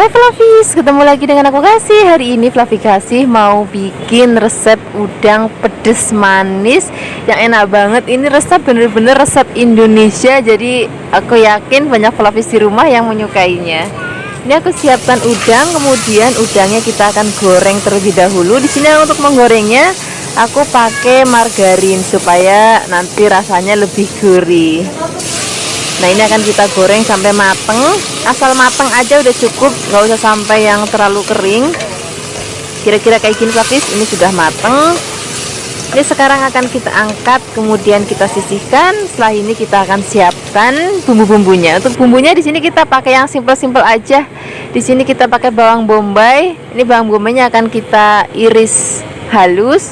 Hai Flavis, ketemu lagi dengan aku Kasih. Hari ini Flavi Kasih mau bikin resep udang pedes manis yang enak banget. Ini resep bener-bener resep Indonesia. Jadi aku yakin banyak Flavis di rumah yang menyukainya. Ini aku siapkan udang, kemudian udangnya kita akan goreng terlebih dahulu. Di sini untuk menggorengnya aku pakai margarin supaya nanti rasanya lebih gurih. Nah, ini akan kita goreng sampai mateng. Asal mateng aja udah cukup, nggak usah sampai yang terlalu kering. Kira-kira kayak gini Flavis, ini sudah mateng. Ini sekarang akan kita angkat, kemudian kita sisihkan. Setelah ini kita akan siapkan bumbu-bumbunya. Untuk bumbunya di sini kita pakai yang simple-simple aja. Di sini kita pakai bawang bombay. Ini bawang bombaynya akan kita iris halus.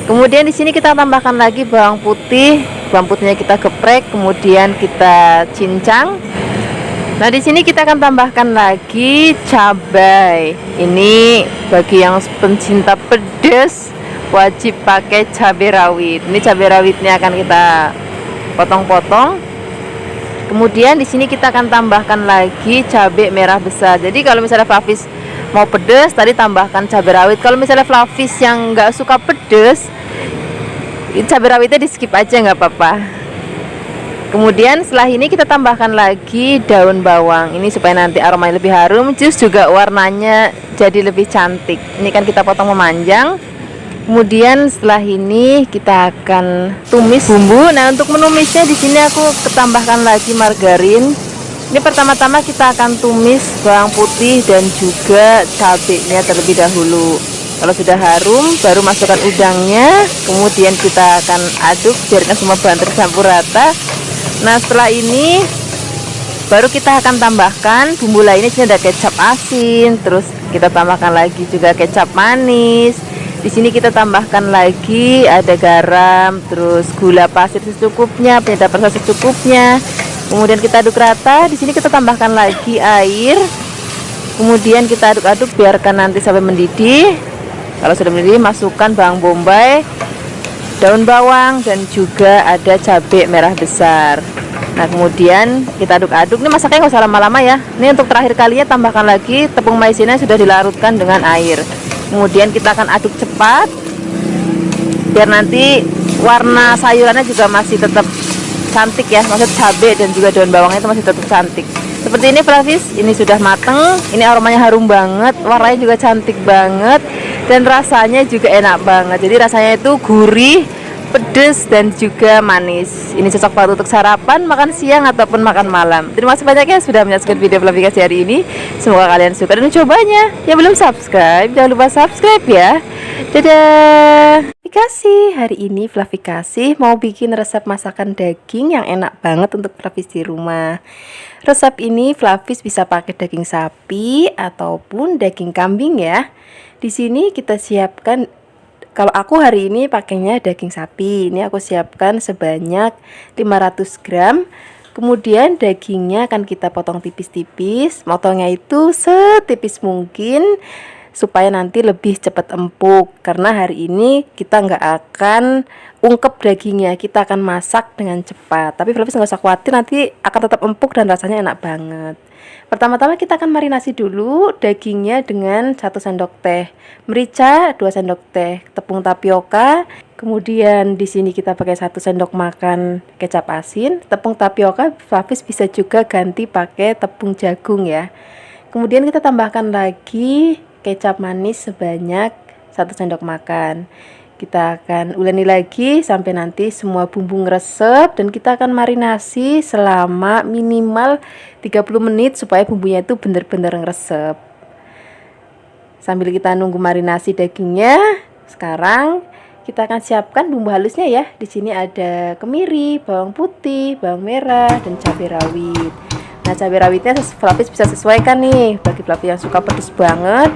Kemudian di sini kita tambahkan lagi bawang putih. Bawang putihnya kita geprek, kemudian kita cincang. Nah, di sini kita akan tambahkan lagi cabai. Ini bagi yang pencinta pedas wajib pakai cabai rawit. Ini cabai rawitnya akan kita potong-potong. Kemudian di sini kita akan tambahkan lagi cabai merah besar. Jadi kalau misalnya Flavis mau pedas, tadi tambahkan cabai rawit. Kalau misalnya Flavis yang nggak suka pedas, cabai rawitnya di skip aja, nggak apa-apa. Kemudian setelah ini kita tambahkan lagi daun bawang. Ini supaya nanti aromanya lebih harum, jus juga warnanya jadi lebih cantik. Ini kan kita potong memanjang. Kemudian setelah ini kita akan tumis bumbu. Nah, untuk menumisnya di sini aku tambahkan lagi margarin. Ini pertama-tama kita akan tumis bawang putih dan juga cabenya terlebih dahulu. Kalau sudah harum, baru masukkan udangnya. Kemudian kita akan aduk, biarkan semua bahan tercampur rata. Nah, setelah ini baru kita akan tambahkan bumbu lainnya. Sini ada kecap asin, terus kita tambahkan lagi juga kecap manis. Di sini kita tambahkan lagi ada garam, terus gula pasir secukupnya, penyedap rasa secukupnya. Kemudian kita aduk rata. Di sini kita tambahkan lagi air. Kemudian kita aduk-aduk, biarkan nanti sampai mendidih. Kalau sudah mendidih, masukkan bawang bombay, daun bawang, dan juga ada cabai merah besar. Nah, kemudian kita aduk-aduk. Ini masaknya nggak usah lama-lama ya. Ini untuk terakhir kalinya tambahkan lagi tepung maizena sudah dilarutkan dengan air. Kemudian kita akan aduk cepat biar nanti warna sayurannya juga masih tetap cantik ya. Maksud cabai dan juga daun bawangnya itu masih tetap cantik. Seperti ini Flavis, ini sudah mateng. Ini aromanya harum banget, warnanya juga cantik banget, dan rasanya juga enak banget. Jadi rasanya itu gurih, pedas, dan juga manis. Ini cocok banget untuk sarapan, makan siang, ataupun makan malam. Terima kasih banyak ya sudah menyaksikan video Flavi Kasih hari ini. Semoga kalian suka dan mencobanya. Yang belum subscribe, jangan lupa subscribe ya. Dadah. Kasih, hari ini Flavi Kasih mau bikin resep masakan daging yang enak banget untuk Flavis di rumah. Resep ini Flavis bisa pakai daging sapi ataupun daging kambing ya. Di sini kita siapkan, kalau aku hari ini pakainya daging sapi. Ini aku siapkan sebanyak 500 gram. Kemudian dagingnya akan kita potong tipis-tipis. Motongnya itu setipis mungkin supaya nanti lebih cepat empuk. Karena hari ini kita nggak akan ungkep dagingnya, kita akan masak dengan cepat. Tapi Flavis nggak usah khawatir, nanti akan tetap empuk dan rasanya enak banget. Pertama-tama kita akan marinasi dulu dagingnya dengan 1 sendok teh merica, 2 sendok teh tepung tapioka. Kemudian di sini kita pakai 1 sendok makan kecap asin. Tepung tapioka Flavis bisa juga ganti pakai tepung jagung ya. Kemudian kita tambahkan lagi kecap manis sebanyak 1 sendok makan. Kita akan uleni lagi sampai nanti semua bumbu ngeresep, dan kita akan marinasi selama minimal 30 menit supaya bumbunya itu benar-benar ngeresep. Sambil kita nunggu marinasi dagingnya, sekarang kita akan siapkan bumbu halusnya ya. Di sini ada kemiri, bawang putih, bawang merah, dan cabai rawit. Nah, cabai rawitnya Flavis bisa sesuaikan nih. Bagi Flavis yang suka pedas banget,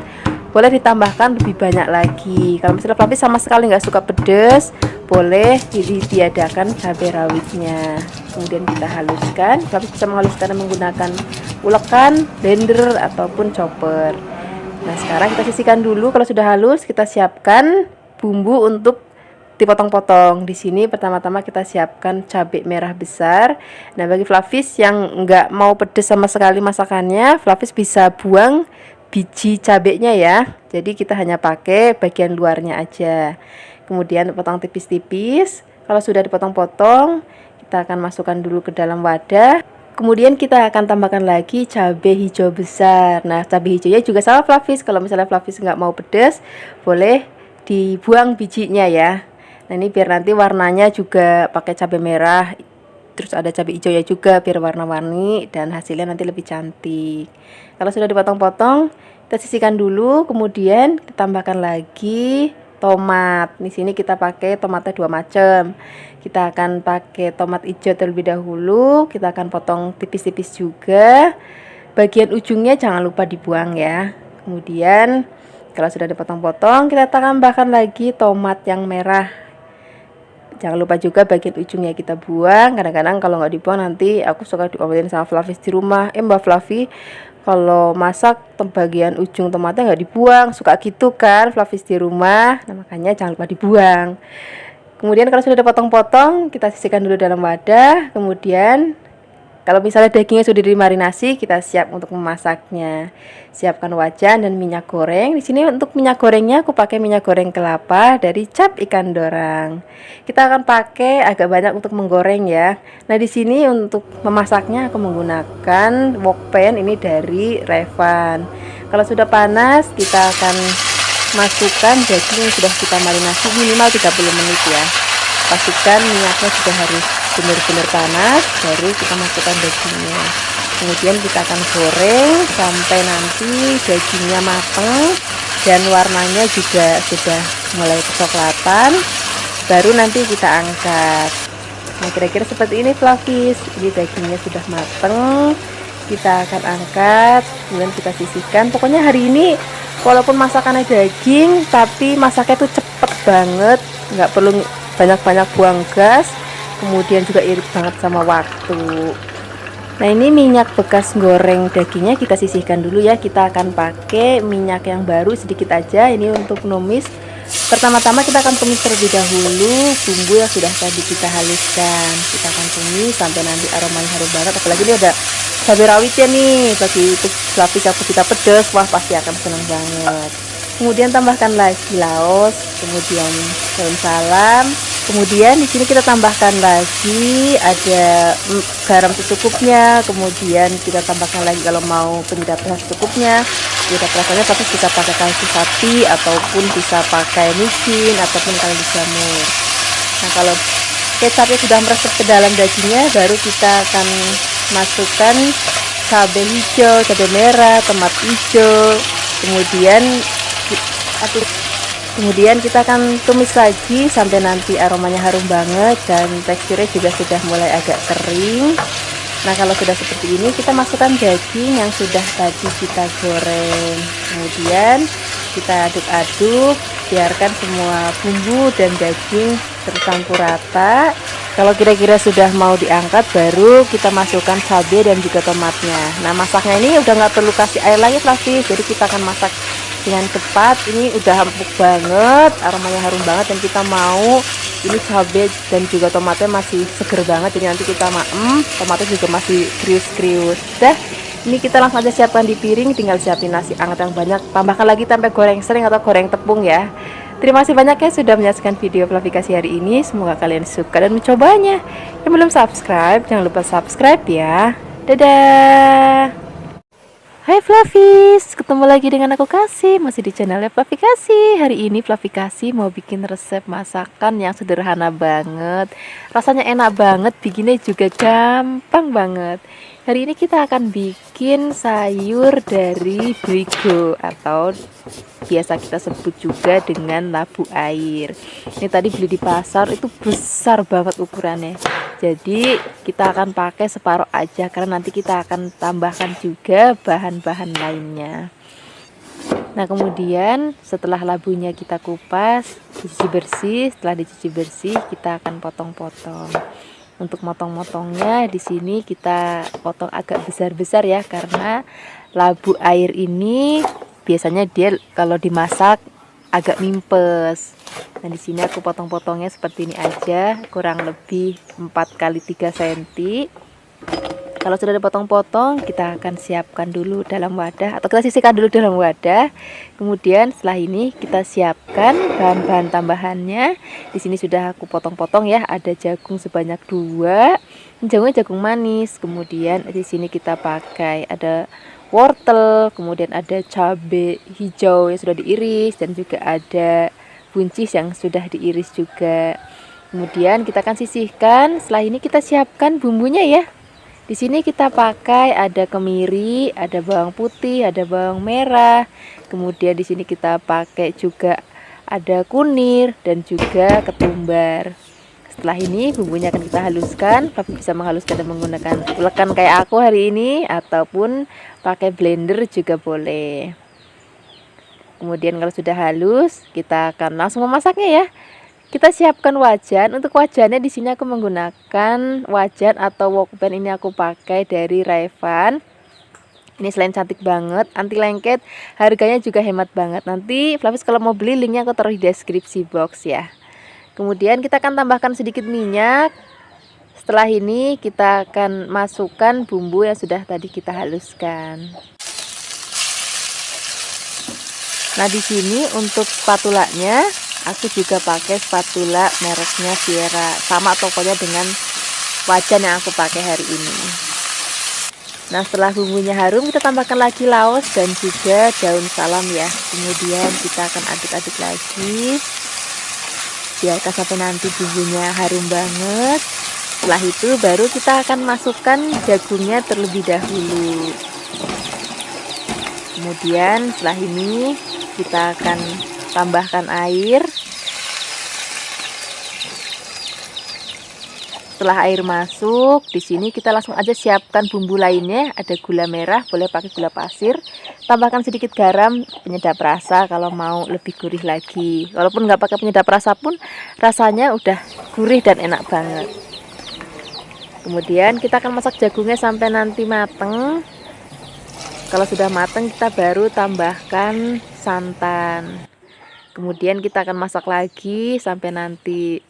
boleh ditambahkan lebih banyak lagi. Kalau misalnya Flavis sama sekali nggak suka pedas, boleh ditiadakan cabai rawitnya. Kemudian kita haluskan. Flavis bisa menghaluskan menggunakan ulekan, blender, ataupun chopper. Nah, sekarang kita sisihkan dulu. Kalau sudah halus, kita siapkan bumbu untuk dipotong-potong. Di sini pertama-tama kita siapkan cabai merah besar. Nah, bagi Flavis yang nggak mau pedes sama sekali masakannya, Flavis bisa buang biji cabenya ya. Jadi kita hanya pakai bagian luarnya aja. Kemudian potong tipis-tipis. Kalau sudah dipotong-potong, kita akan masukkan dulu ke dalam wadah. Kemudian kita akan tambahkan lagi cabai hijau besar. Nah, cabai hijaunya juga sama Flavis. Kalau misalnya Flavis nggak mau pedas, boleh dibuang bijinya ya. Nah, ini biar nanti warnanya juga pakai cabai merah, terus ada cabai hijaunya juga biar warna-warni dan hasilnya nanti lebih cantik. Kalau sudah dipotong-potong, kita sisihkan dulu, kemudian kita tambahkan lagi tomat. Di sini kita pakai tomatnya 2 macam. Kita akan pakai tomat hijau terlebih dahulu, kita akan potong tipis-tipis juga. Bagian ujungnya jangan lupa dibuang ya. Kemudian kalau sudah dipotong-potong, kita tambahkan lagi tomat yang merah. Jangan lupa juga bagian ujungnya kita buang. Kadang-kadang kalau nggak dibuang nanti aku suka diomelin sama Flavis di rumah. Mbak Flavi, kalau masak bagian ujung tomatnya nggak dibuang, suka gitu kan Flavis di rumah. Nah, makanya jangan lupa dibuang. Kemudian kalau sudah dipotong-potong, kita sisihkan dulu dalam wadah. Kemudian kalau misalnya dagingnya sudah dimarinasi, kita siap untuk memasaknya. Siapkan wajan dan minyak goreng. Di sini untuk minyak gorengnya aku pakai minyak goreng kelapa dari Cap Ikan Dorang. Kita akan pakai agak banyak untuk menggoreng ya. Nah, di sini untuk memasaknya aku menggunakan wok pan ini dari Revan. Kalau sudah panas, kita akan masukkan daging yang sudah kita marinasi minimal 30 menit ya. Pastikan minyaknya sudah harus benar-benar panas, baru kita masukkan dagingnya. Kemudian kita akan goreng sampai nanti dagingnya matang dan warnanya juga sudah mulai kecoklatan, baru nanti kita angkat. Nah, kira-kira seperti ini Flavis. Ini dagingnya sudah matang, kita akan angkat, kemudian kita sisihkan. Pokoknya hari ini walaupun masakannya daging, tapi masaknya tuh cepet banget, nggak perlu banyak-banyak buang gas, kemudian juga irit banget sama waktu. Nah, ini minyak bekas goreng dagingnya kita sisihkan dulu ya. Kita akan pakai minyak yang baru sedikit aja, ini untuk numis. Pertama-tama kita akan tumis terlebih dahulu bumbu yang sudah tadi kita haluskan. Kita akan tumis sampai nanti aromanya harum banget, apalagi ini ada cabai rawitnya nih. Bagi itu Flavis yang kita pedas, wah pasti akan senang banget. Kemudian tambahkan lagi laos, kemudian daun salam. Kemudian di sini kita tambahkan lagi ada garam secukupnya. Kemudian kita tambahkan lagi kalau mau penyedap rasa secukupnya. Penyedap rasanya tapi bisa pakai kaldu sapi ataupun bisa pakai micin ataupun kaldu jamur. Nah, kalau kecapnya sudah meresap ke dalam dagingnya, baru kita akan masukkan cabai hijau, cabai merah, tomat hijau. Kemudian kita akan tumis lagi sampai nanti aromanya harum banget dan teksturnya juga sudah mulai agak kering. Nah, kalau sudah seperti ini, kita masukkan daging yang sudah tadi kita goreng. Kemudian kita aduk-aduk, biarkan semua bumbu dan daging tercampur rata. Kalau kira-kira sudah mau diangkat, baru kita masukkan cabai dan juga tomatnya. Nah, masaknya ini udah nggak perlu kasih air lagi Flavis, jadi kita akan masak dengan cepat. Ini udah empuk banget, aromanya harum banget, dan kita mau ini cabai dan juga tomatnya masih seger banget, jadi nanti kita tomatnya juga masih krius-krius. Dah, ini kita langsung aja siapkan di piring, tinggal siapin nasi hangat yang banyak, tambahkan lagi tempe goreng sering atau goreng tepung ya. Terima kasih banyak ya sudah menyaksikan video Flavikasi hari ini, semoga kalian suka dan mencobanya. Yang belum subscribe, jangan lupa subscribe ya. Dadah. Hai Flavis, ketemu lagi dengan aku Kasih, masih di channelnya Flavikasi. Hari ini Flavikasi mau bikin resep masakan yang sederhana banget, rasanya enak banget, bikinnya juga gampang banget. Hari ini kita akan bikin sayur dari berigo atau biasa kita sebut juga dengan labu air. Ini tadi beli di pasar, itu besar banget ukurannya. Jadi kita akan pakai separuh aja karena nanti kita akan tambahkan juga bahan-bahan lainnya. Nah, kemudian setelah labunya kita kupas, dicuci bersih. Setelah dicuci bersih, kita akan potong-potong. Untuk motong-motongnya di sini kita potong agak besar-besar ya, karena labu air ini biasanya dia kalau dimasak agak mimpes. Nah, di sini aku potong-potongnya seperti ini aja, kurang lebih 4 kali 3 cm. Kalau sudah dipotong-potong, kita akan siapkan dulu dalam wadah atau kita sisihkan dulu dalam wadah. Kemudian setelah ini kita siapkan bahan-bahan tambahannya. Di sini sudah aku potong-potong ya, ada jagung sebanyak 2. Jagungnya jagung manis. Kemudian di sini kita pakai ada wortel, kemudian ada cabai hijau yang sudah diiris dan juga ada buncis yang sudah diiris juga. Kemudian kita akan sisihkan. Setelah ini kita siapkan bumbunya ya. Di sini kita pakai ada kemiri, ada bawang putih, ada bawang merah. Kemudian di sini kita pakai juga ada kunir dan juga ketumbar. Setelah ini bumbunya akan kita haluskan. Tapi bisa menghaluskan dan menggunakan ulekan kayak aku hari ini ataupun pakai blender juga boleh. Kemudian kalau sudah halus, kita akan langsung memasaknya ya. Kita siapkan wajan. Untuk wajannya di sini aku menggunakan wajan atau wokpan, ini aku pakai dari Rayvan. Ini selain cantik banget, anti lengket, harganya juga hemat banget. Nanti Flavis kalau mau beli linknya aku taruh di deskripsi box ya. Kemudian kita akan tambahkan sedikit minyak. Setelah ini kita akan masukkan bumbu yang sudah tadi kita haluskan. Nah, di sini untuk spatulanya aku juga pakai spatula mereknya Sierra, sama tokonya dengan wajan yang aku pakai hari ini. Nah, setelah bumbunya harum, kita tambahkan lagi laos dan juga daun salam ya. Kemudian kita akan aduk-aduk lagi, biarkan sampai nanti bumbunya harum banget. Setelah itu baru kita akan masukkan jagungnya terlebih dahulu. Kemudian setelah ini kita akan tambahkan air. Setelah air masuk, di sini kita langsung aja siapkan bumbu lainnya. Ada gula merah, boleh pakai gula pasir. Tambahkan sedikit garam, penyedap rasa kalau mau lebih gurih lagi. Walaupun nggak pakai penyedap rasa pun rasanya udah gurih dan enak banget. Kemudian kita akan masak jagungnya sampai nanti mateng. Kalau sudah mateng, kita baru tambahkan santan. Kemudian kita akan masak lagi sampai nanti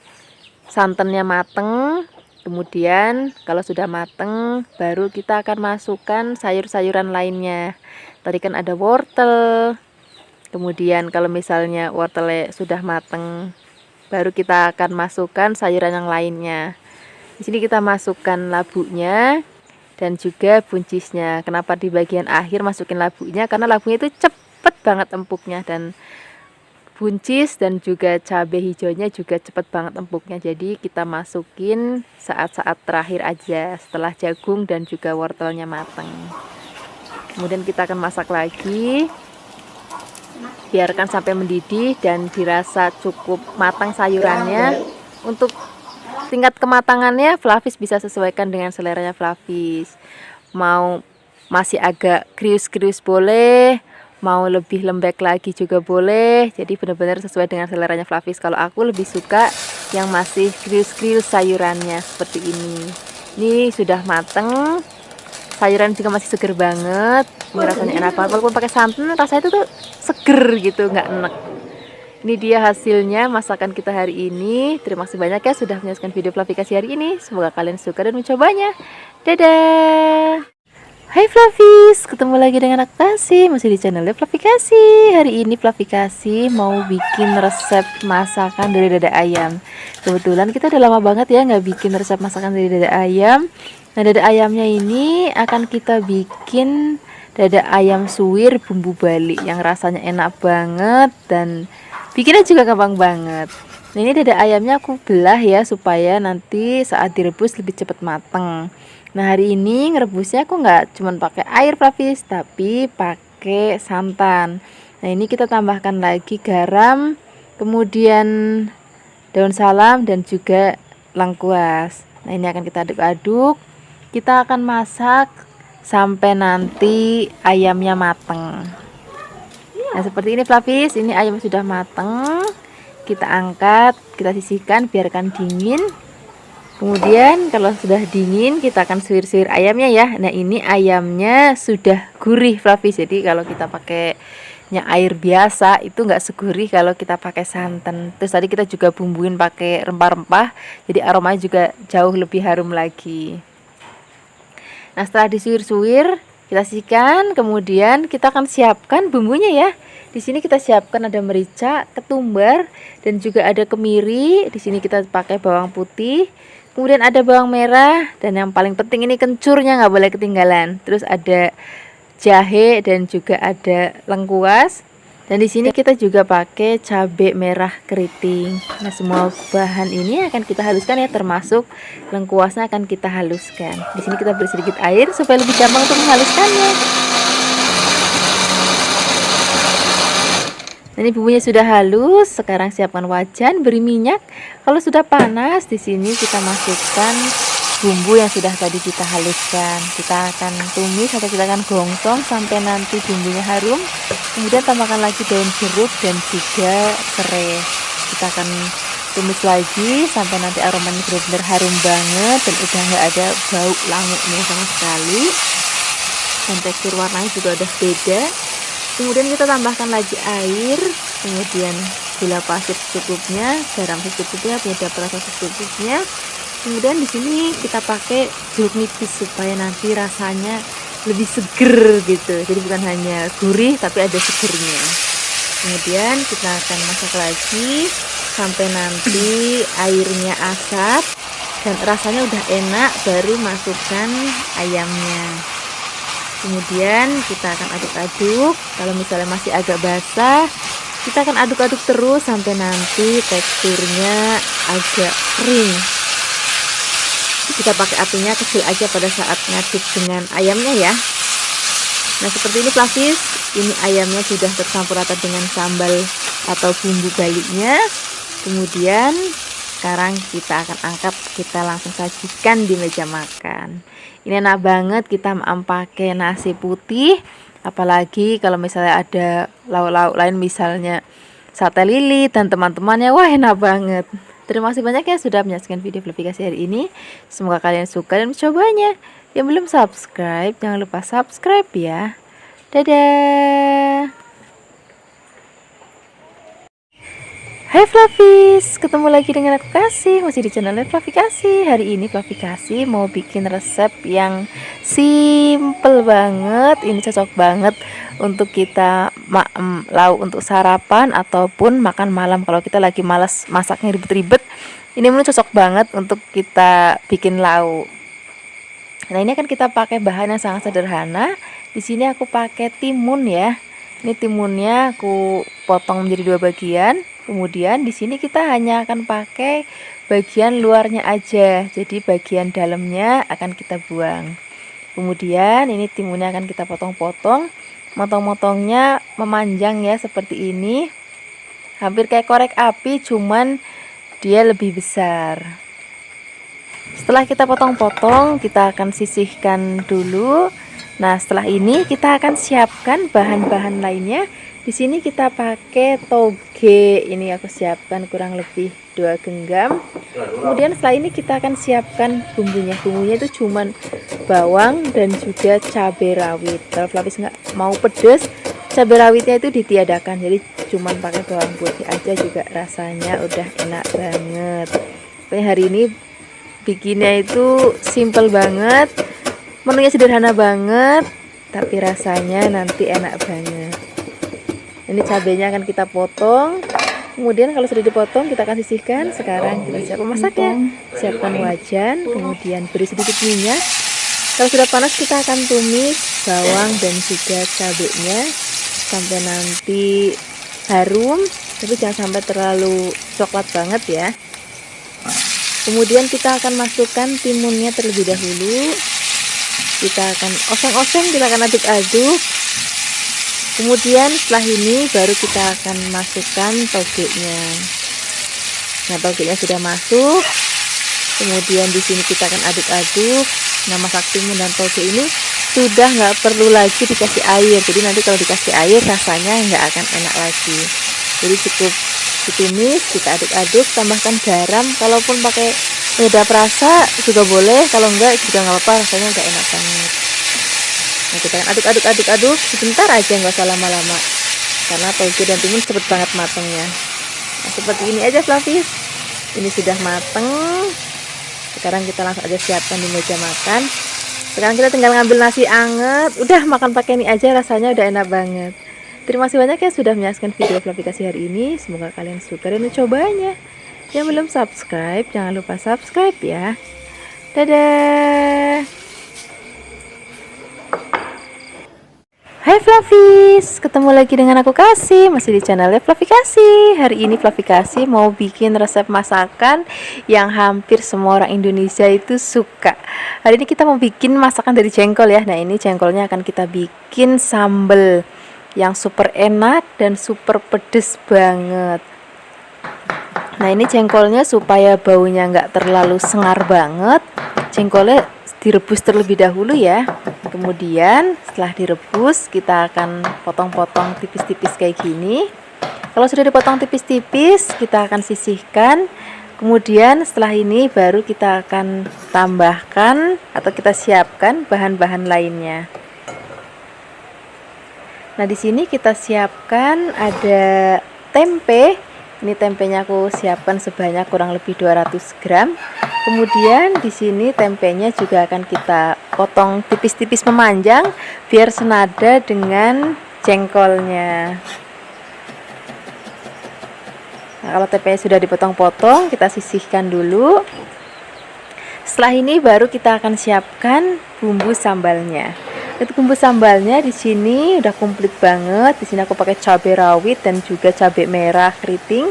santannya mateng. Kemudian kalau sudah mateng, baru kita akan masukkan sayur-sayuran lainnya. Tadi kan ada wortel. Kemudian kalau misalnya wortelnya sudah mateng, baru kita akan masukkan sayuran yang lainnya. Di sini kita masukkan labunya dan juga buncisnya. Kenapa di bagian akhir masukin labunya? Karena labunya itu cepet banget empuknya, dan buncis dan juga cabai hijaunya juga cepet banget empuknya. Jadi kita masukin saat-saat terakhir aja setelah jagung dan juga wortelnya matang. Kemudian kita akan masak lagi, biarkan sampai mendidih dan dirasa cukup matang sayurannya. Untuk tingkat kematangannya Flavis bisa sesuaikan dengan seleranya Flavis. Mau masih agak krius-krius boleh, mau lebih lembek lagi juga boleh. Jadi benar-benar sesuai dengan seleranya Flavis. Kalau aku lebih suka yang masih krius-krius sayurannya seperti ini. Ini sudah mateng, sayuran juga masih seger banget. Ini rasanya enak banget. Walaupun pakai santan, rasanya itu tuh seger gitu, nggak enek. Ini dia hasilnya masakan kita hari ini. Terima kasih banyak ya sudah menyaksikan video Flavikasi hari ini. Semoga kalian suka dan mencobanya. Dadah. Hai Flavis, ketemu lagi dengan aku Kasih, masih di channel Flavikasi. Hari ini Flavikasi mau bikin resep masakan dari dada ayam. Kebetulan kita udah lama banget ya nggak bikin resep masakan dari dada ayam. Nah, dada ayamnya ini akan kita bikin dada ayam suwir bumbu Bali yang rasanya enak banget dan bikinnya juga gampang banget. Nah, ini dada ayamnya aku belah ya supaya nanti saat direbus lebih cepat mateng. Nah, hari ini ngerebusnya aku nggak cuma pakai air Flavis, tapi pakai santan. Nah, ini kita tambahkan lagi garam, kemudian daun salam dan juga lengkuas. Nah, ini akan kita aduk-aduk. Kita akan masak sampai nanti ayamnya mateng. Nah, seperti ini Flavis, ini ayam sudah mateng. Kita angkat, kita sisihkan, biarkan dingin. Kemudian kalau sudah dingin, kita akan suwir-suwir ayamnya ya. Nah, ini ayamnya sudah gurih Flavis. Jadi kalau kita pakai air biasa itu nggak segurih kalau kita pakai santan. Terus tadi kita juga bumbuin pakai rempah-rempah, jadi aromanya juga jauh lebih harum lagi. Nah, setelah disuir-suir, kita sisihkan, kemudian kita akan siapkan bumbunya ya. Di sini kita siapkan ada merica, ketumbar, dan juga ada kemiri. Di sini kita pakai bawang putih. Kemudian ada bawang merah, dan yang paling penting ini kencurnya nggak boleh ketinggalan. Terus ada jahe dan juga ada lengkuas. Dan di sini kita juga pakai cabai merah keriting. Nah, semua bahan ini akan kita haluskan ya, termasuk lengkuasnya akan kita haluskan. Di sini kita beri sedikit air supaya lebih gampang untuk menghaluskannya. Nah, ini bumbunya sudah halus. Sekarang siapkan wajan, beri minyak. Kalau sudah panas, di sini kita masukkan bumbu yang sudah tadi kita haluskan. Kita akan tumis atau kita akan gongsong sampai nanti bumbunya harum. Kemudian tambahkan lagi daun jeruk dan juga serai. Kita akan tumis lagi sampai nanti aromanya benar-benar harum banget dan udah nggak ada bau languknya sama sekali. Dan tekstur warnanya juga udah beda. Kemudian kita tambahkan lagi air, kemudian gula pasir secukupnya, garam secukupnya, penyedap rasa secukupnya. Kemudian di sini kita pakai jeruk nipis supaya nanti rasanya lebih seger gitu. Jadi bukan hanya gurih tapi ada segernya. Kemudian kita akan masak lagi sampai nanti airnya asap dan rasanya udah enak, baru masukkan ayamnya. Kemudian kita akan aduk-aduk. Kalau misalnya masih agak basah, kita akan aduk-aduk terus sampai nanti teksturnya agak kering. Kita pakai apinya kecil aja pada saat ngaduk dengan ayamnya ya. Nah, seperti ini Flavis, ini ayamnya sudah tercampur rata dengan sambal atau bumbu baliknya. Kemudian sekarang kita akan angkat, kita langsung sajikan di meja makan. Ini enak banget kita pakai nasi putih, apalagi kalau misalnya ada lauk-lauk lain misalnya sate lilit dan teman-temannya, wah enak banget. Terima kasih banyak ya sudah menyaksikan video Flavikasi hari ini. Semoga kalian suka dan mencobanya. Yang belum subscribe, jangan lupa subscribe ya. Dadah. Hai Flavis, ketemu lagi dengan aku Kasih, masih di channel Flavikasi. Hari ini Flavikasi mau bikin resep yang simple banget. Ini cocok banget untuk kita lauk untuk sarapan ataupun makan malam. Kalau kita lagi malas masaknya ribet-ribet, ini menu cocok banget untuk kita bikin lauk. Nah, ini akan kita pakai bahan yang sangat sederhana. Di sini aku pakai timun ya. Ini timunnya aku potong menjadi 2 bagian. Kemudian di sini kita hanya akan pakai bagian luarnya aja. Jadi bagian dalamnya akan kita buang. Kemudian ini timunnya akan kita potong-potong. Motong-motongnya memanjang ya seperti ini. Hampir kayak korek api, cuman dia lebih besar. Setelah kita potong-potong, kita akan sisihkan dulu. Nah, setelah ini kita akan siapkan bahan-bahan lainnya. Di sini kita pakai toge. Ini aku siapkan kurang lebih 2 genggam. Kemudian setelah ini kita akan siapkan bumbunya. Bumbunya itu cuman bawang dan juga cabai rawit. Kalau Flavis nggak mau pedas, cabai rawitnya itu ditiadakan. Jadi cuman pakai bawang putih aja juga rasanya udah enak banget. Pokoknya hari ini bikinnya itu simple banget. Menunya sederhana banget, tapi rasanya nanti enak banget. Ini cabenya akan kita potong. Kemudian kalau sudah dipotong kita akan sisihkan. Sekarang kita siap memasaknya. Siapkan wajan, kemudian beri sedikit minyak. Kalau sudah panas kita akan tumis bawang dan juga cabenya sampai nanti harum, tapi jangan sampai terlalu coklat banget ya. Kemudian kita akan masukkan timunnya terlebih dahulu. Kita akan oseng-oseng, kita akan aduk-aduk. Kemudian setelah ini baru kita akan masukkan togenya. Nah, togenya sudah masuk. Kemudian di sini kita akan aduk-aduk. Nah, masak timun dan toge ini sudah nggak perlu lagi dikasih air. Jadi nanti kalau dikasih air rasanya nggak akan enak lagi. Jadi cukup ditumis, kita aduk-aduk, tambahkan garam. Kalaupun pakai penyedap rasa juga boleh, kalau enggak juga nggak apa-apa, rasanya udah enak banget. Nah, kita akan aduk-aduk sebentar aja, nggak usah lama-lama. karena toge dan timun cepet banget matengnya. Nah, seperti ini aja Flavis, ini sudah mateng. Sekarang kita langsung aja siapkan di meja makan. Sekarang kita tinggal ngambil nasi anget, udah makan pakai ini aja, rasanya udah enak banget. Terima kasih banyak ya sudah menyaksikan video Flavikasi hari ini. Semoga kalian suka dan mencobanya. Yang belum subscribe, jangan lupa subscribe ya. Dadah. Hai Flavis, ketemu lagi dengan aku Kasih, masih di channelnya Flavikasi. Hari ini Flavikasi mau bikin resep masakan yang hampir semua orang Indonesia itu suka. Hari ini kita mau bikin masakan dari jengkol ya. Nah ini jengkolnya akan kita bikin sambal yang super enak dan super pedes banget. Nah ini jengkolnya supaya baunya nggak terlalu sengar banget, jengkolnya direbus terlebih dahulu ya. Kemudian setelah direbus kita akan potong-potong tipis-tipis kayak gini. Kalau sudah dipotong tipis-tipis kita akan sisihkan. Kemudian setelah ini baru kita akan tambahkan atau kita siapkan bahan-bahan lainnya. Nah di sini kita siapkan ada tempe. Ini tempenya aku siapkan sebanyak kurang lebih 200 gram. Kemudian di sini tempenya juga akan kita potong tipis-tipis memanjang biar senada dengan jengkolnya. Nah, kalau tempenya sudah dipotong-potong, kita sisihkan dulu. Setelah ini baru kita akan siapkan bumbu sambalnya. Untuk bumbu sambalnya di sini udah komplit banget. Di sini aku pakai cabai rawit dan juga cabai merah keriting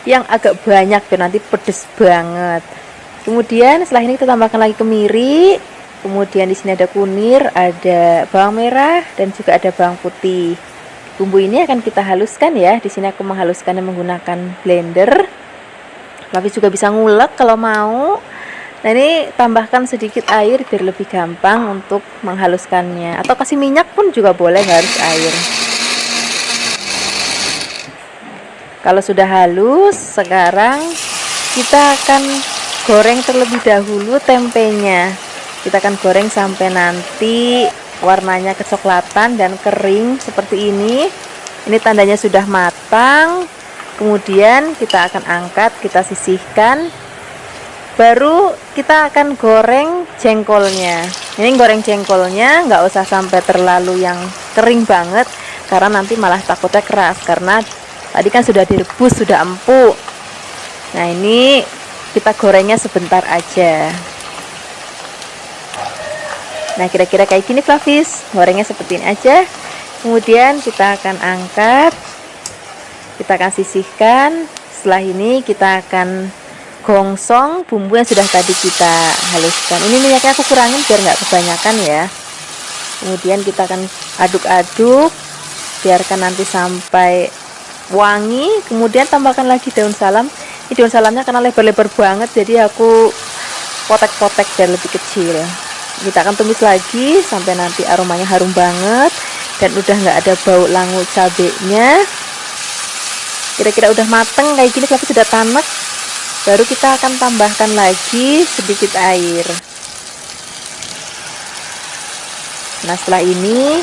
yang agak banyak biar nanti pedes banget. Kemudian setelah ini kita tambahkan lagi kemiri. Kemudian di sini ada kunir, ada bawang merah dan juga ada bawang putih. Bumbu ini akan kita haluskan ya. Di sini aku menghaluskannya menggunakan blender. Tapi juga bisa ngulek kalau mau. Nah ini tambahkan sedikit air biar lebih gampang untuk menghaluskannya, atau kasih minyak pun juga boleh, nggak harus air. Kalau sudah halus, sekarang kita akan goreng terlebih dahulu tempenya. Kita akan goreng sampai nanti warnanya kecoklatan dan kering seperti ini. Ini tandanya sudah matang. Kemudian kita akan angkat, kita sisihkan. Baru kita akan goreng jengkolnya. Ini goreng jengkolnya nggak usah sampai terlalu yang kering banget, karena nanti malah takutnya keras, karena tadi kan sudah direbus, sudah empuk. Nah ini kita gorengnya sebentar aja. Nah kira-kira kayak gini Flavis, gorengnya seperti ini aja. Kemudian kita akan angkat, kita akan sisihkan. Setelah ini kita akan gongsong bumbu yang sudah tadi kita haluskan. Ini minyaknya aku kurangin biar nggak kebanyakan ya. Kemudian kita akan aduk-aduk, biarkan nanti sampai wangi. Kemudian tambahkan lagi daun salam. Ini daun salamnya karena lebar-lebar banget, jadi aku potek-potek dan lebih kecil. Kita akan tumis lagi sampai nanti aromanya harum banget dan udah nggak ada bau langu cabenya. Kira-kira udah mateng kayak gini, tapi sudah tanek. Baru kita akan tambahkan lagi sedikit air. Nah setelah ini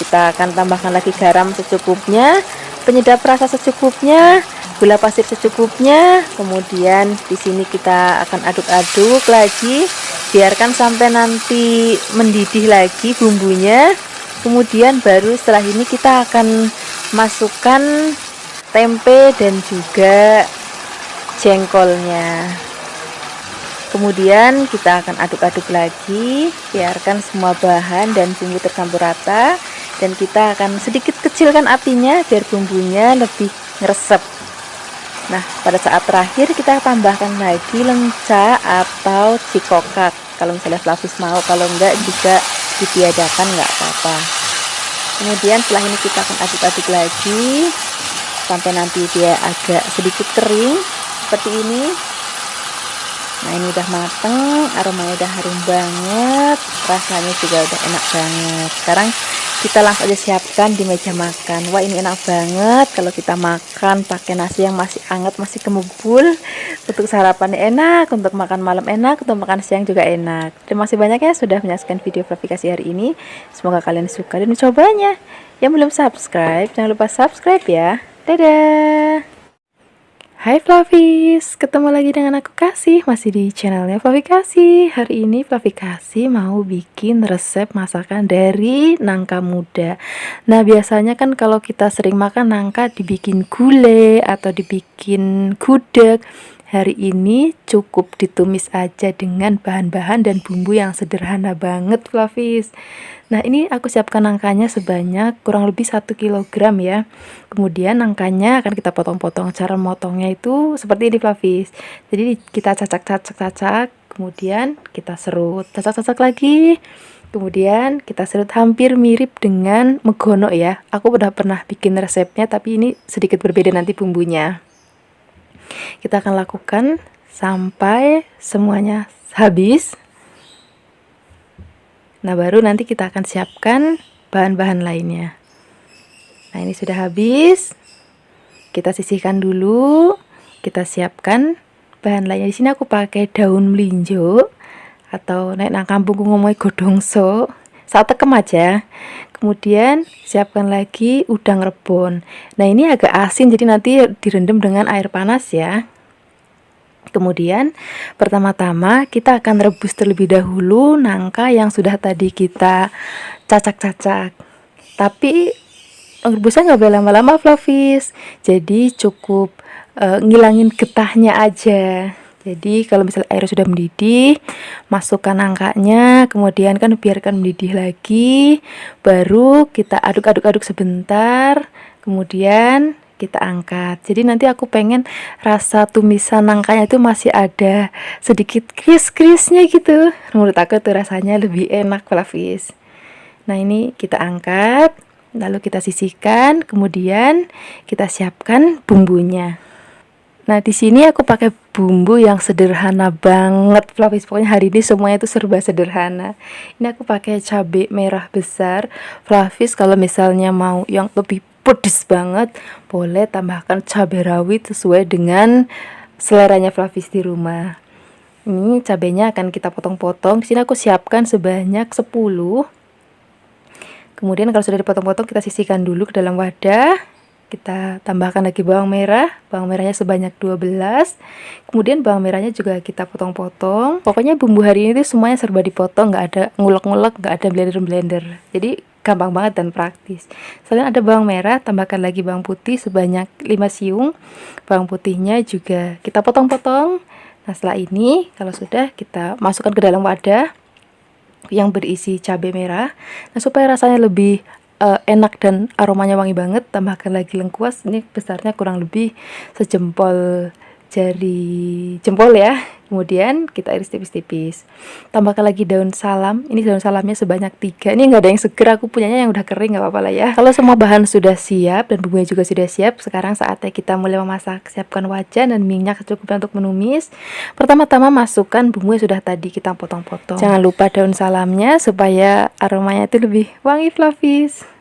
kita akan tambahkan lagi garam secukupnya, penyedap rasa secukupnya, gula pasir secukupnya. Kemudian di sini kita akan aduk-aduk lagi, biarkan sampai nanti mendidih lagi bumbunya. Kemudian baru setelah ini kita akan masukkan tempe dan juga jengkolnya. Kemudian kita akan aduk-aduk lagi, biarkan semua bahan dan bumbu tercampur rata, dan kita akan sedikit kecilkan apinya biar bumbunya lebih ngeresep. Nah pada saat terakhir kita tambahkan lagi lenca atau cikokak kalau misalnya Flavis mau, kalau enggak juga ditiadakan nggak apa-apa. Kemudian setelah ini kita akan aduk-aduk lagi sampai nanti dia agak sedikit kering seperti ini. Nah ini udah mateng, aromanya udah harum banget, rasanya juga udah enak banget. Sekarang kita langsung aja siapkan di meja makan. Wah ini enak banget kalau kita makan pakai nasi yang masih hangat, masih kemubul. Untuk sarapannya enak, untuk makan malam enak, untuk makan siang juga enak. Terima kasih banyak ya sudah menyaksikan video Flavikasi hari ini. Semoga kalian suka dan mencobanya. Yang belum subscribe, jangan lupa subscribe ya. Dadah. Hai Flavis, ketemu lagi dengan aku Kasih, masih di channelnya Flavi Kasih. Hari ini Flavi Kasih mau bikin resep masakan dari nangka muda. Nah biasanya kan kalau kita sering makan nangka dibikin gulai atau dibikin gudeg. Hari ini cukup ditumis aja dengan bahan-bahan dan bumbu yang sederhana banget Flavis. Nah ini aku siapkan nangkanya sebanyak kurang lebih 1 kilogram ya. Kemudian nangkanya akan kita potong-potong. Cara motongnya itu seperti ini Flavis. Jadi kita cacak-cacak, kemudian kita serut, cacak-cacak lagi. Kemudian kita serut hampir mirip dengan megono ya. Aku udah pernah bikin resepnya tapi ini sedikit berbeda nanti bumbunya. Kita akan lakukan sampai semuanya habis. Nah baru nanti kita akan siapkan bahan-bahan lainnya. Nah ini sudah habis. Kita sisihkan dulu. Kita siapkan bahan lainnya. Di sini aku pakai daun melinjo atau nek nang kampungku ngomongnya godongso. Saat tekem aja. Kemudian siapkan lagi udang rebon. Nah ini agak asin jadi nanti direndam dengan air panas ya. Kemudian pertama-tama kita akan rebus terlebih dahulu nangka yang sudah tadi kita cacak-cacak. Tapi rebusnya nggak boleh lama-lama Flavis. Jadi cukup ngilangin getahnya aja. Jadi kalau misalnya air sudah mendidih, masukkan nangkanya, kemudian kan biarkan mendidih lagi, baru kita aduk-aduk-aduk sebentar, kemudian kita angkat. Jadi nanti aku pengen rasa tumisan nangkanya itu masih ada sedikit kris-krisnya gitu. Menurut aku tuh rasanya lebih enak Flavis. Nah ini kita angkat, lalu kita sisihkan, kemudian kita siapkan bumbunya. Nah di sini aku pakai bumbu yang sederhana banget Flavis. Pokoknya hari ini semuanya itu serba sederhana. Ini aku pakai cabai merah besar Flavis. Kalau misalnya mau yang lebih pedes banget, boleh tambahkan cabai rawit sesuai dengan seleranya Flavis di rumah. Ini cabainya akan kita potong-potong. Di sini aku siapkan sebanyak 10. Kemudian kalau sudah dipotong-potong kita sisihkan dulu ke dalam wadah. Kita tambahkan lagi bawang merah. Bawang merahnya sebanyak 12. Kemudian bawang merahnya juga kita potong-potong. Pokoknya bumbu hari ini tuh semuanya serba dipotong, nggak ada ngulek-ngulek, nggak ada blender-blender. Jadi gampang banget dan praktis. Selain ada bawang merah, tambahkan lagi bawang putih sebanyak 5 siung. Bawang putihnya juga kita potong-potong. Nah setelah ini kalau sudah kita masukkan ke dalam wadah yang berisi cabai merah. Nah supaya rasanya lebih enak dan aromanya wangi banget, tambahkan lagi lengkuas. Ini besarnya kurang lebih sejempol jari jempol ya. Kemudian kita iris tipis-tipis. Tambahkan lagi daun salam. Ini daun salamnya sebanyak 3. Ini nggak ada yang seger, aku punyanya yang udah kering, nggak apa-apa lah ya. Kalau semua bahan sudah siap dan bumbunya juga sudah siap, sekarang saatnya kita mulai memasak. Siapkan wajan dan minyak secukupnya untuk menumis. Pertama-tama masukkan bumbu yang sudah tadi kita potong-potong. Jangan lupa daun salamnya supaya aromanya itu lebih wangi Flavis.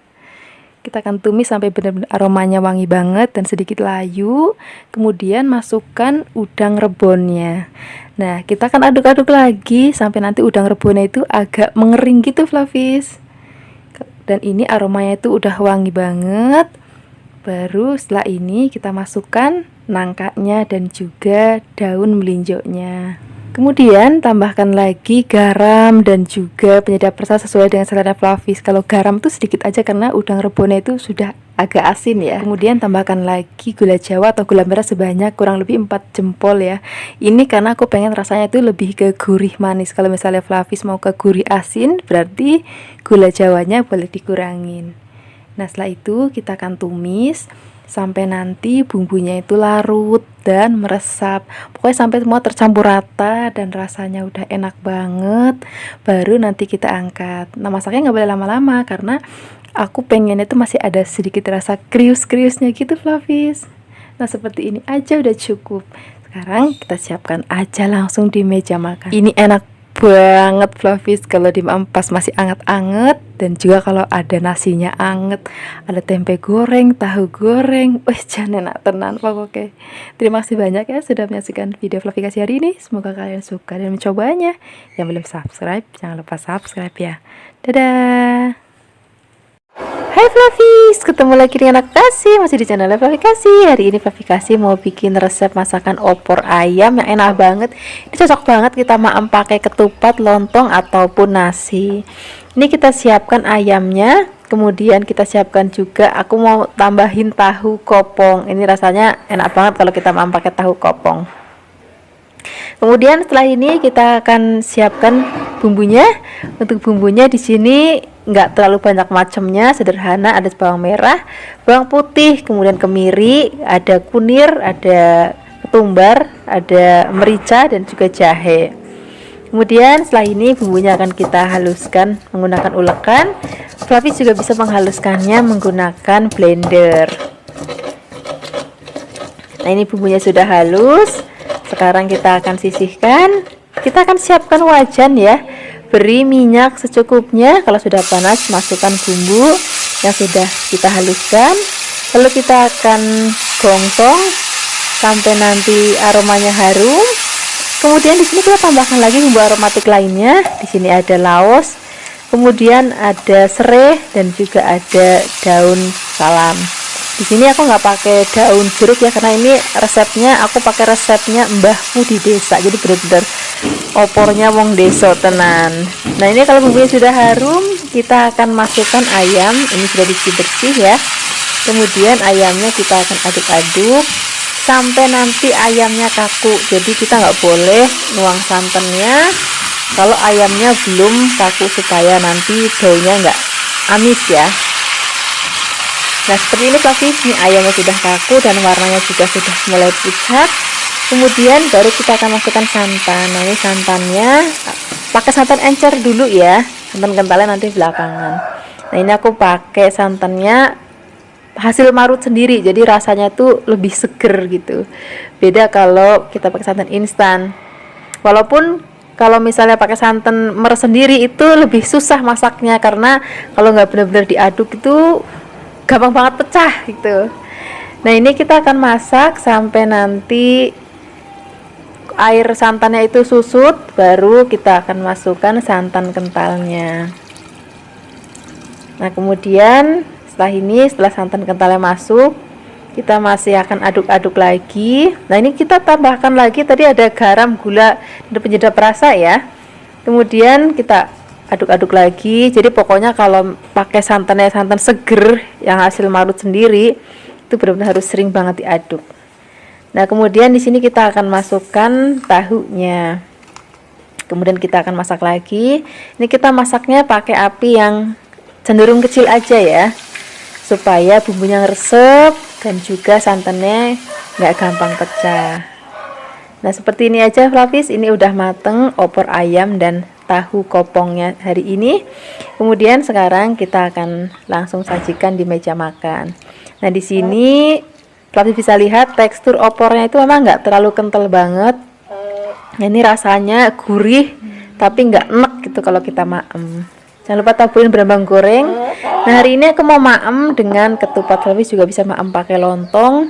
Kita akan tumis sampai benar-benar aromanya wangi banget dan sedikit layu. Kemudian masukkan udang rebonnya. Nah, kita akan aduk-aduk lagi sampai nanti udang rebonnya itu agak mengering gitu Flavis. Dan ini aromanya itu udah wangi banget. Baru setelah ini kita masukkan nangkanya dan juga daun melinjonya. Kemudian tambahkan lagi garam dan juga penyedap rasa sesuai dengan selera Flavis. Kalau garam itu sedikit aja karena udang rebonnya itu sudah agak asin ya. Kemudian tambahkan lagi gula jawa atau gula merah sebanyak kurang lebih 4 jempol ya. Ini karena aku pengen rasanya itu lebih ke gurih manis. Kalau misalnya Flavis mau ke gurih asin, berarti gula jawanya boleh dikurangin. Nah setelah itu kita akan tumis sampai nanti bumbunya itu larut dan meresap. Pokoknya sampai semua tercampur rata dan rasanya udah enak banget. Baru nanti kita angkat. Nah masaknya nggak boleh lama-lama karena aku pengen itu masih ada sedikit rasa krius-kriusnya gitu Flavis. Nah seperti ini aja udah cukup. Sekarang kita siapkan aja langsung di meja makan. Ini enak banget Flavis kalau diampas masih anget-anget, dan juga kalau ada nasinya anget, ada tempe goreng, tahu goreng, jangan enak tenan pokoknya. Terima kasih banyak ya sudah menyaksikan video Flavi Kasih hari ini. Semoga kalian suka dan mencobanya. Yang belum subscribe jangan lupa subscribe ya. Dadah. Hai Flavis, ketemu lagi dengan aku Kasih, masih di channel Flavi Kasih. Hari ini Flavi Kasih mau bikin resep masakan opor ayam yang enak banget. Ini cocok banget kita maem pakai ketupat, lontong ataupun nasi. Ini kita siapkan ayamnya, kemudian kita siapkan juga aku mau tambahin tahu kopong. Ini rasanya enak banget kalau kita maem pakai tahu kopong. Kemudian setelah ini kita akan siapkan bumbunya. Untuk bumbunya di sini nggak terlalu banyak macamnya, sederhana. Ada bawang merah, bawang putih, kemudian kemiri, ada kunir, ada ketumbar, ada merica dan juga jahe. Kemudian setelah ini bumbunya akan kita haluskan menggunakan ulekan. Flavi juga bisa menghaluskannya menggunakan blender. Nah, ini bumbunya sudah halus. Sekarang kita akan sisihkan. Kita akan siapkan wajan ya. Beri minyak secukupnya. Kalau sudah panas, masukkan bumbu yang sudah kita haluskan. Lalu kita akan gongsong sampai nanti aromanya harum. Kemudian di sini kita tambahkan lagi bumbu aromatik lainnya. Di sini ada laos, kemudian ada serai dan juga ada daun salam. Di sini aku nggak pakai daun jeruk ya, karena ini resepnya aku pakai resepnya mbahku di desa, jadi benar-benar opornya wong deso tenan. Nah, ini kalau bumbunya sudah harum, kita akan masukkan ayam. Ini sudah dicuci bersih ya. Kemudian ayamnya kita akan aduk-aduk sampai nanti ayamnya kaku. Jadi kita nggak boleh nuang santannya kalau ayamnya belum kaku, supaya nanti baunya nggak amis ya. Nah, seperti ini Flavis, ini ayamnya sudah kaku dan warnanya juga sudah mulai pucat. Kemudian baru kita akan masukkan santan. Nah, ini santannya pakai santan encer dulu ya, santan kentalnya nanti belakangan. Nah, ini aku pakai santannya hasil marut sendiri, jadi rasanya tuh lebih seger gitu. Beda kalau kita pakai santan instan. Walaupun kalau misalnya pakai santan meres sendiri itu lebih susah masaknya, karena kalau nggak benar-benar diaduk itu gampang banget pecah gitu. Nah, ini kita akan masak sampai nanti air santannya itu susut, baru kita akan masukkan santan kentalnya. Nah, kemudian setelah santan kentalnya masuk, kita masih akan aduk-aduk lagi. Nah, ini kita tambahkan lagi, tadi ada garam, gula, dan penyedap rasa ya. Kemudian kita aduk-aduk lagi. Jadi pokoknya kalau pakai santannya santan seger yang hasil marut sendiri, itu benar-benar harus sering banget diaduk. Nah, kemudian di sini kita akan masukkan tahunya. Kemudian kita akan masak lagi. Ini kita masaknya pakai api yang cenderung kecil aja ya, supaya bumbunya ngeresep dan juga santannya nggak gampang pecah. Nah, seperti ini aja Flavis, ini udah mateng opor ayam dan tahu kopongnya hari ini. Kemudian sekarang kita akan langsung sajikan di meja makan. Nah, di sini Flavis bisa lihat tekstur opornya itu memang nggak terlalu kental banget. Nah, ini rasanya gurih tapi nggak enek gitu kalau kita maem. Jangan lupa taburin berambang goreng. Nah, hari ini aku mau maem dengan ketupat. Flavis juga bisa maem pakai lontong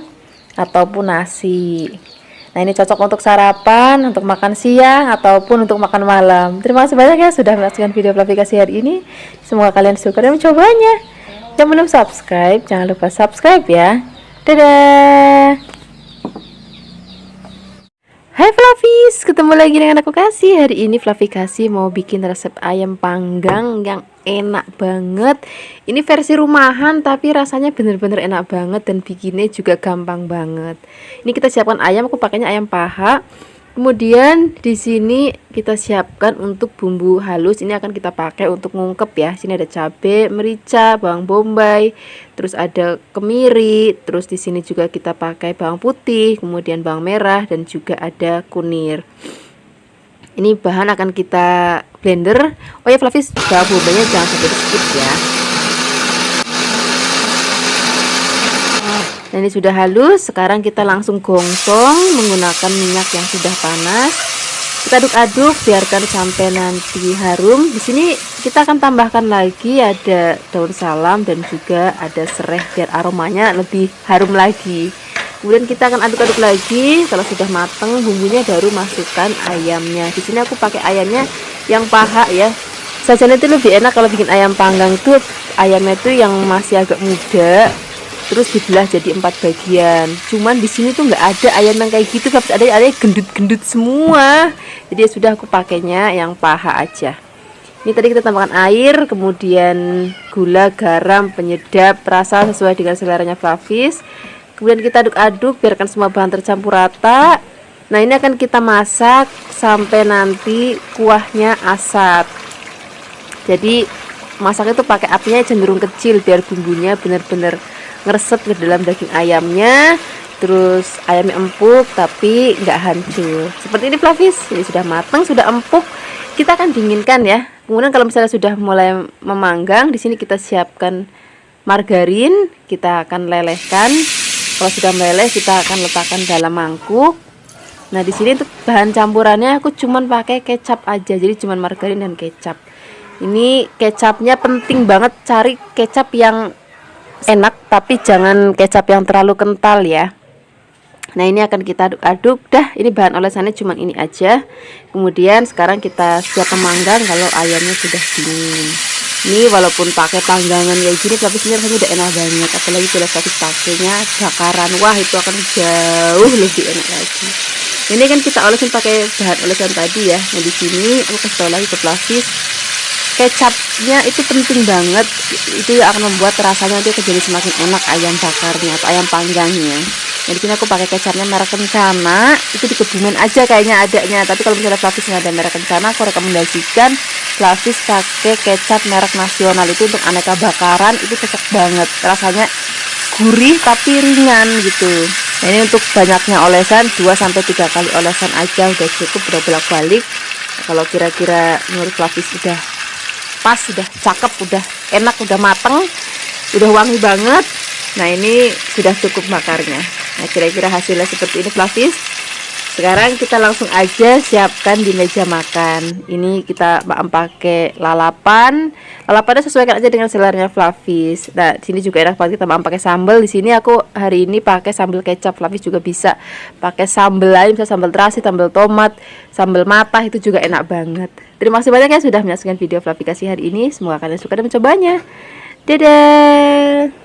ataupun nasi. Nah, ini cocok untuk sarapan, untuk makan siang, ataupun untuk makan malam. Terima kasih banyak ya sudah menyaksikan video Flavi Kasih hari ini. Semoga kalian suka dan mencobanya. Yang belum subscribe, jangan lupa subscribe ya. Dadah! Hai Flavis, ketemu lagi dengan aku Kasih. Hari ini Flavi Kasih mau bikin resep ayam panggang yang enak banget. Ini versi rumahan tapi rasanya bener-bener enak banget dan bikinnya juga gampang banget. Ini kita siapkan ayam, aku pakainya ayam paha. Kemudian di sini kita siapkan untuk bumbu halus. Ini akan kita pakai untuk ngungkep ya. Sini ada cabai, merica, bawang bombay, terus ada kemiri, terus di sini juga kita pakai bawang putih, kemudian bawang merah dan juga ada kunir. Ini bahan akan kita blender. Oh ya Flavis, bawang bombaynya jangan sampai di skip ya. Nah, ini sudah halus. Sekarang kita langsung gongsong menggunakan minyak yang sudah panas. Kita aduk-aduk, biarkan sampai nanti harum. Di sini kita akan tambahkan lagi ada daun salam dan juga ada serai biar aromanya lebih harum lagi. Kemudian kita akan aduk-aduk lagi. Kalau sudah mateng bumbunya, baru masukkan ayamnya. Di sini aku pakai ayamnya yang paha ya. Sajiannya itu lebih enak kalau bikin ayam panggang tuh, ayamnya tuh yang masih agak muda, terus dibelah jadi 4 bagian. Cuman di sini tuh nggak ada ayam yang kayak gitu, ada ayam gendut-gendut semua. Jadi ya sudah, aku pakainya yang paha aja. Ini tadi kita tambahkan air, kemudian gula, garam, penyedap rasa sesuai dengan seleranya Flavis. Kemudian kita aduk-aduk, biarkan semua bahan tercampur rata. Nah, ini akan kita masak sampai nanti kuahnya asat. Jadi masak itu pakai apinya cenderung kecil biar bumbunya benar-benar ngeresep ke dalam daging ayamnya. Terus ayamnya empuk tapi nggak hancur. Seperti ini Flavis, ini sudah matang, sudah empuk. Kita akan dinginkan ya. Kemudian kalau misalnya sudah mulai memanggang, di sini kita siapkan margarin, kita akan lelehkan. Kalau sudah meleleh, kita akan letakkan dalam mangkuk. Nah, di sini untuk bahan campurannya aku cuman pakai kecap aja, jadi cuman margarin dan kecap. Ini kecapnya penting banget, cari kecap yang enak tapi jangan kecap yang terlalu kental ya. Nah, ini akan kita aduk-aduk. Dah, ini bahan olesannya cuman ini aja. Kemudian sekarang kita siap memanggang kalau ayamnya sudah dingin. Ini walaupun pakai panggangan kayak gini, tapi sebenarnya rasanya udah enak banget. Apalagi kalau Flavis pakainya bakaran, wah itu akan jauh lebih enak lagi. Ini kan kita olesin pakai bahan olesan tadi ya. Nah, di sini aku kasih tahu lagi ke Flavis, kecapnya itu penting banget. Itu yang akan membuat rasanya nanti jadi semakin enak ayam bakarnya atau ayam panggangnya. Nah, di sini aku pakai kecapnya merek Kencana, itu di Kebumen aja kayaknya adanya. Tapi kalau misalnya Flavis nggak ada merek Kencana, aku rekomendasikan Flavis pakai kecap merek nasional. Itu untuk aneka bakaran itu cocok banget. Rasanya gurih tapi ringan gitu. Nah, ini untuk banyaknya olesan 2-3 kali olesan aja udah cukup, udah bolak-balik. Kalau kira-kira menurut Flavis udah pas, udah cakep, udah enak, udah mateng, udah wangi banget. Nah, ini sudah cukup bakarnya. Nah, kira-kira hasilnya seperti ini Flavis. Sekarang kita langsung aja siapkan di meja makan. Ini kita pakai lalapan. Lalapannya sesuaikan aja dengan seleranya Flavis. Nah, di sini juga enak banget kita pakai sambal. Di sini aku hari ini pakai sambal kecap. Flavis juga bisa pakai sambal lain, bisa sambal terasi, sambal tomat, sambal matah, itu juga enak banget. Terima kasih banyak ya sudah menyaksikan video Flavikasi hari ini. Semoga kalian suka dan mencobanya. Dadah.